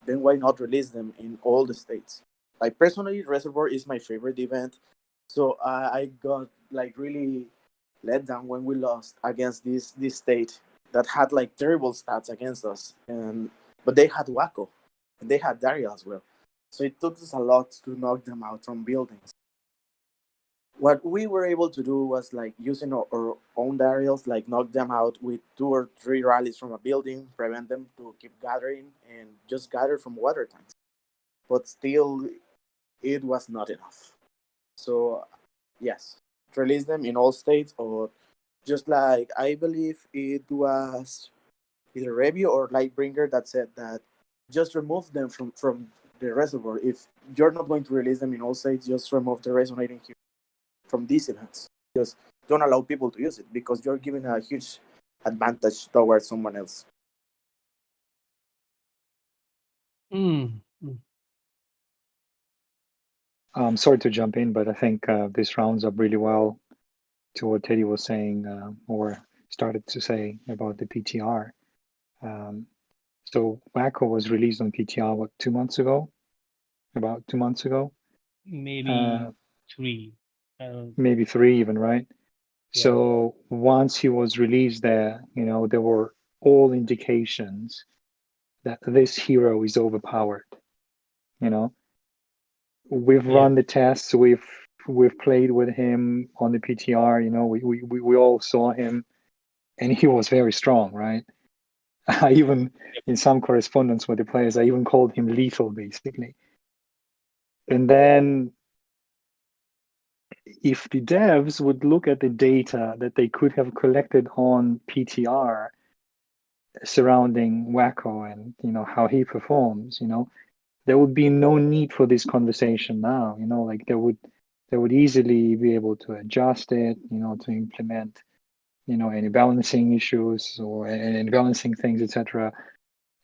then why not release them in all the states? Like personally, Reservoir is my favorite event, so I got like really let down when we lost against this state that had like terrible stats against us, and but they had Waco and they had Daria as well, so it took us a lot to knock them out from buildings. What we were able to do was like using our own Darials, like knock them out with 2 or 3 rallies from a building, prevent them to keep gathering, and just gather from water tanks. But still, it was not enough. So yes, release them in all states, or just like I believe it was either Review or Lightbringer that said that just remove them from the reservoir. If you're not going to release them in all states, just remove the Resonating Hero from these events. Just don't allow people to use it because you're giving a huge advantage towards someone else. Mm. Sorry to jump in, but I think this rounds up really well to what Teddy was saying or started to say about the PTR. So Waco was released on PTR, what, 2 months ago? About 2 months ago? Maybe 3. Maybe 3 even, right? Yeah. So once he was released there, you know, there were all indications that this hero is overpowered, you know? We've Yeah. run the tests, we've played with him on the PTR, you know, we all saw him and he was very strong, right? I even, in some correspondence with the players, I even called him lethal, basically. And then if the devs would look at the data that they could have collected on PTR surrounding Waco and, you know, how he performs, you know, there would be no need for this conversation now, you know, like they would easily be able to adjust it, you know, to implement, you know, any balancing issues or any balancing things, etc.,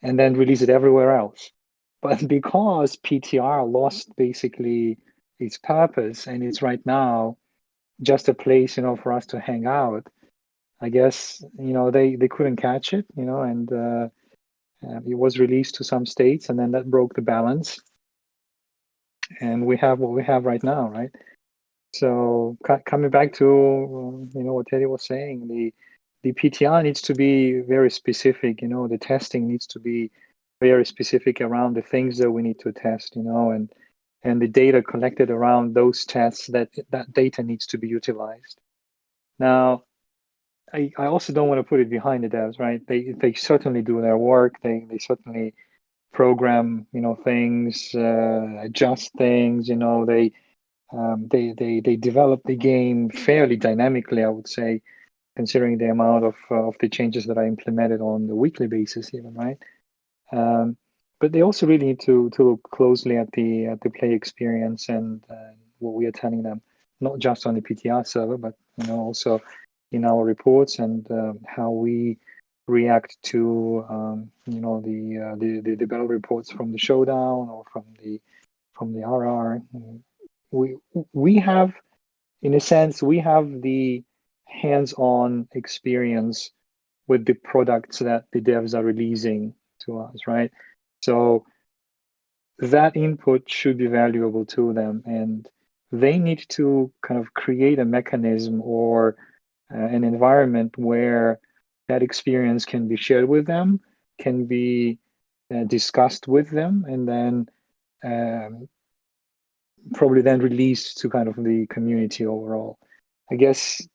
and then release it everywhere else. But because PTR lost basically its purpose and it's right now just a place, you know, for us to hang out, I guess, you know, they couldn't catch it, you know, and it was released to some states, and then that broke the balance, and we have what we have right now, right? So coming back to you know what Teddy was saying, the PTR needs to be very specific. You know, the testing needs to be very specific around the things that we need to test. You know, and the data collected around those tests, that data needs to be utilized. Now, I also don't want to put it behind the devs, right? They certainly do their work. They certainly program, you know, things, adjust things. You know, they develop the game fairly dynamically, I would say, considering the amount of the changes that are implemented on the weekly basis, even, right? But they also really need to look closely at the play experience and what we are telling them, not just on the PTR server, but you know also in our reports and how we react to you know the battle reports from the showdown or from the RR. We have in a sense, we have the hands-on experience with the products that the devs are releasing to us, right? So that input should be valuable to them, and they need to kind of create a mechanism or an environment where that experience can be shared with them, can be discussed with them, and then probably then released to kind of the community overall. I guess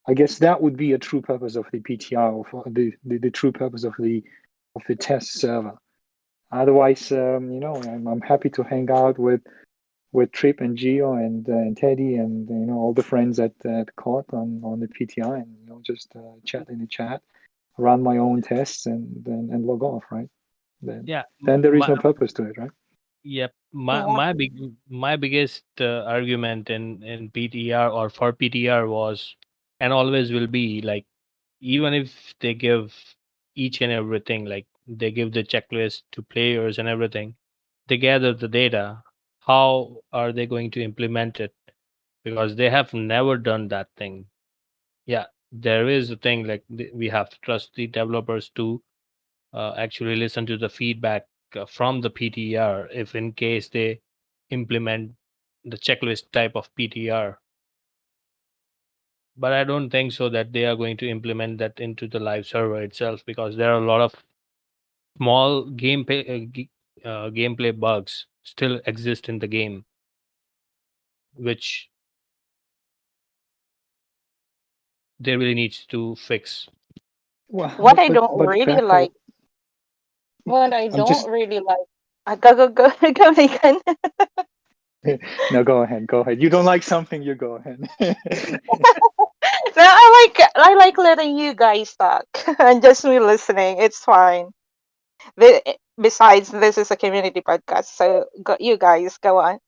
that would be a true purpose of the PTR, or the true purpose of the test server. Otherwise, I'm happy to hang out with Trip and Geo and Teddy and all the friends at COD on the PTI, and just chat in the chat, run my own tests, and log off, right? Yeah. Then there is no purpose to it, right? Yep. Yeah. My biggest argument in PTR or for PTR was, and always will be, like, even if they give each and everything, like they give the checklist to players and everything, they gather the data. How are they going to implement it? Because they have never done that thing. Yeah, there is a thing like we have to trust the developers to actually listen to the feedback from the PTR if in case they implement the checklist type of PTR. But I don't think so that they are going to implement that into the live server itself, because there are a lot of small gameplay bugs still exist in the game, which they really needs to fix. Well, What I don't really Becca, like, what I I'm don't just really like, go, Megan. no, go ahead. You don't like something, you go ahead. No, I like letting you guys talk and just me listening. It's fine. Besides, this is a community podcast, so you guys go on.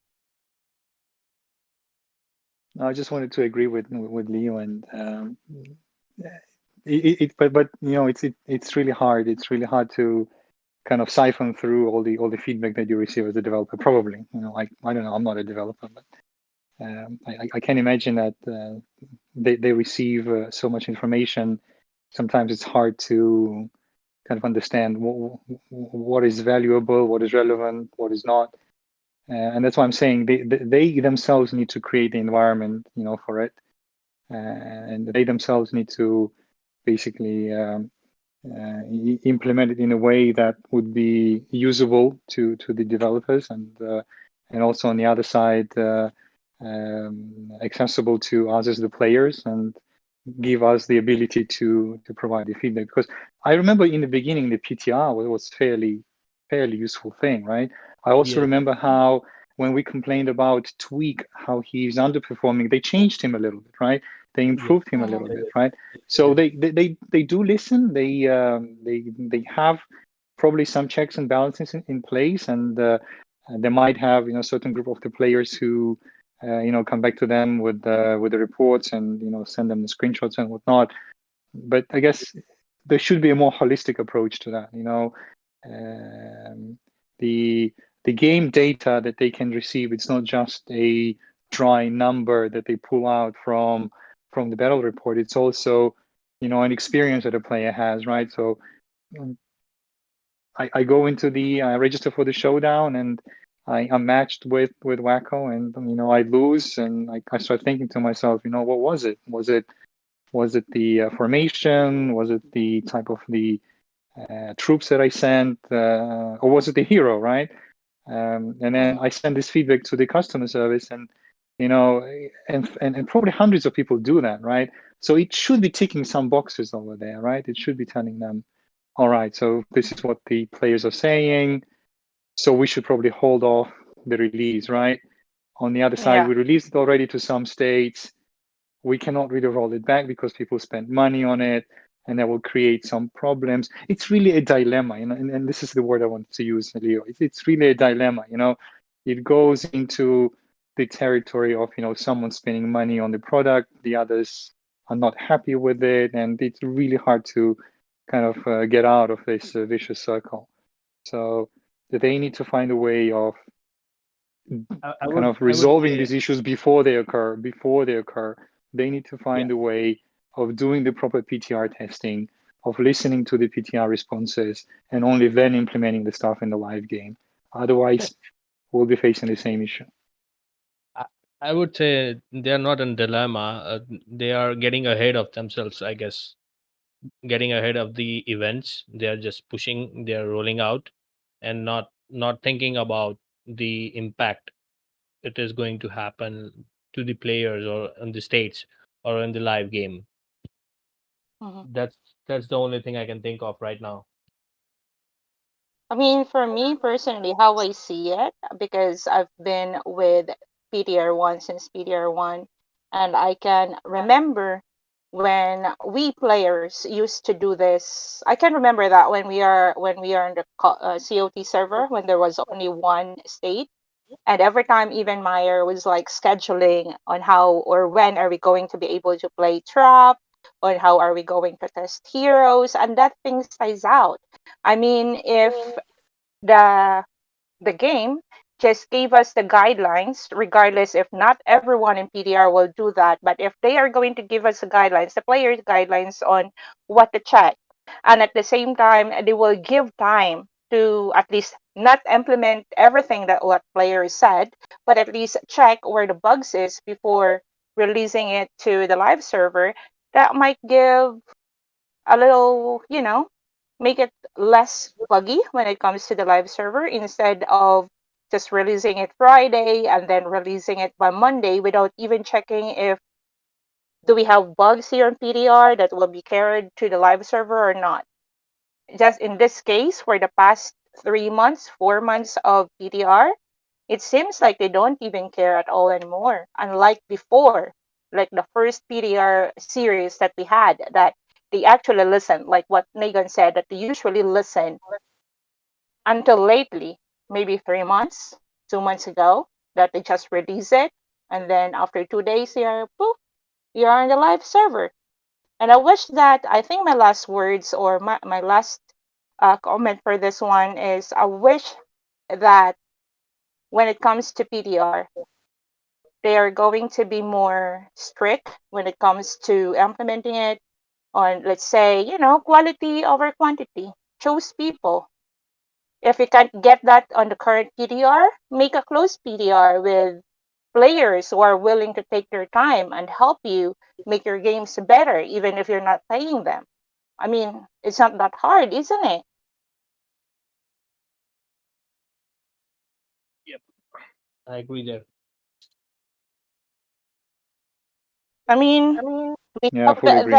I just wanted to agree with Leo, and but it's really hard. It's really hard to kind of siphon through all the feedback that you receive as a developer. Probably, like, I don't know. I'm not a developer, but I can imagine that they receive so much information. Sometimes it's hard to kind of understand what is valuable, what is relevant, what is not. And that's why I'm saying they themselves need to create the environment, for it, and they themselves need to basically implement it in a way that would be usable to the developers, and also on the other side accessible to us as the players, and give us the ability to provide the feedback. Because I remember in the beginning the PTR was fairly useful thing, right? I also Yeah. remember how when we complained about Tweak, how he's underperforming, they changed him a little bit, right? They improved him a little bit, right? So they do listen. They have probably some checks and balances in place, and they might have certain group of the players who come back to them with the reports, and send them the screenshots and whatnot. But I guess there should be a more holistic approach to that. The game data that they can receive, it's not just a dry number that they pull out from the battle report. It's also an experience that a player has, right? So I go into I register for the showdown, and I'm matched with Wacko, and I lose, and I start thinking to myself, what was it? Was it the formation? Was it the type of the troops that I sent, or was it the hero, right? And then I send this feedback to the customer service, and and probably hundreds of people do that, right? So it should be ticking some boxes over there, right? It should be telling them, all right, so this is what the players are saying, so we should probably hold off the release, right? On the other side, Yeah. we released it already to some states. We cannot really roll it back because people spent money on it, and that will create some problems. It's really a dilemma, and this is the word I wanted to use, Leo. It's really a dilemma, It goes into the territory of, someone spending money on the product, the others are not happy with it, and it's really hard to kind of get out of this vicious circle. So they need to find a way of kind of resolving these issues before they occur. They need to find a way of doing the proper PTR testing, of listening to the PTR responses, and only then implementing the stuff in the live game. Otherwise, we'll be facing the same issue. I would say they are not in dilemma. They are getting ahead of themselves, I guess. Getting ahead of the events. They are just pushing, they are rolling out, and not thinking about the impact it is going to happen to the players or in the states or in the live game. Mhm. That's the only thing I can think of right now. I mean, for me personally, how I see it, because I've been with PTR1 since PTR1, and I can remember when we players used to do this. I can remember that when we are in the COT server, when there was only one state, and every time even Meyer was like scheduling on how or when are we going to be able to play trap, on how are we going to test heroes, and that thing stays out. I mean, if the game just gave us the guidelines, regardless if not everyone in PDR will do that, but if they are going to give us the guidelines, the players guidelines on what to check, and at the same time they will give time to at least not implement everything that what players said, but at least check where the bugs is before releasing it to the live server, that might give a little, make it less buggy when it comes to the live server, instead of just releasing it Friday and then releasing it by Monday without even checking if do we have bugs here in PDR that will be carried to the live server or not. Just in this case, for the past 3 months, 4 months of PDR, it seems like they don't even care at all anymore. Unlike before, like the first PDR series that we had, that they actually listen, like what Megan said, that they usually listen until lately, maybe 3 months, 2 months ago, that they just release it. And then after 2 days, you're on the live server. And I wish that, I think my last words or my last comment for this one is, I wish that when it comes to PDR, they are going to be more strict when it comes to implementing it on, let's say, quality over quantity. Choose people. If you can't get that on the current PDR, make a closed PDR with players who are willing to take their time and help you make your games better, even if you're not paying them. I mean, it's not that hard, isn't it? I agree there. I mean, we Yeah, I have fully agree.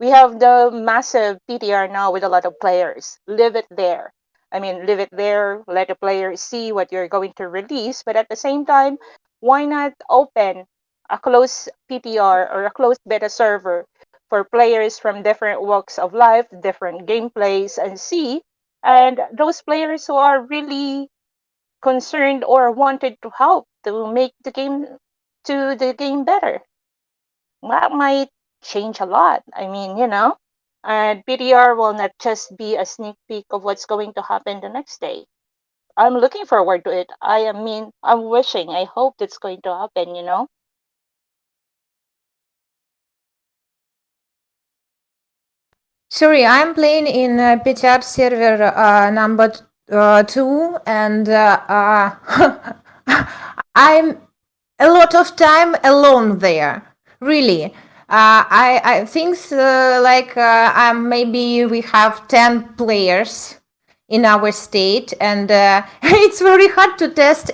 we have the massive PTR now with a lot of players. Leave it there. I mean, leave it there. Let the players see what you're going to release. But at the same time, why not open a closed PTR or a closed beta server for players from different walks of life, different gameplays, and see? And those players who are really concerned or wanted to help to make the game better, that might change a lot. I mean, and PDR will not just be a sneak peek of what's going to happen the next day. I'm looking forward to it. I'm wishing, I hope that's going to happen. Sorry, I'm playing in PTR server number 2, and I'm a lot of time alone there. Really, I think like maybe we have 10 players in our state, and it's very hard to test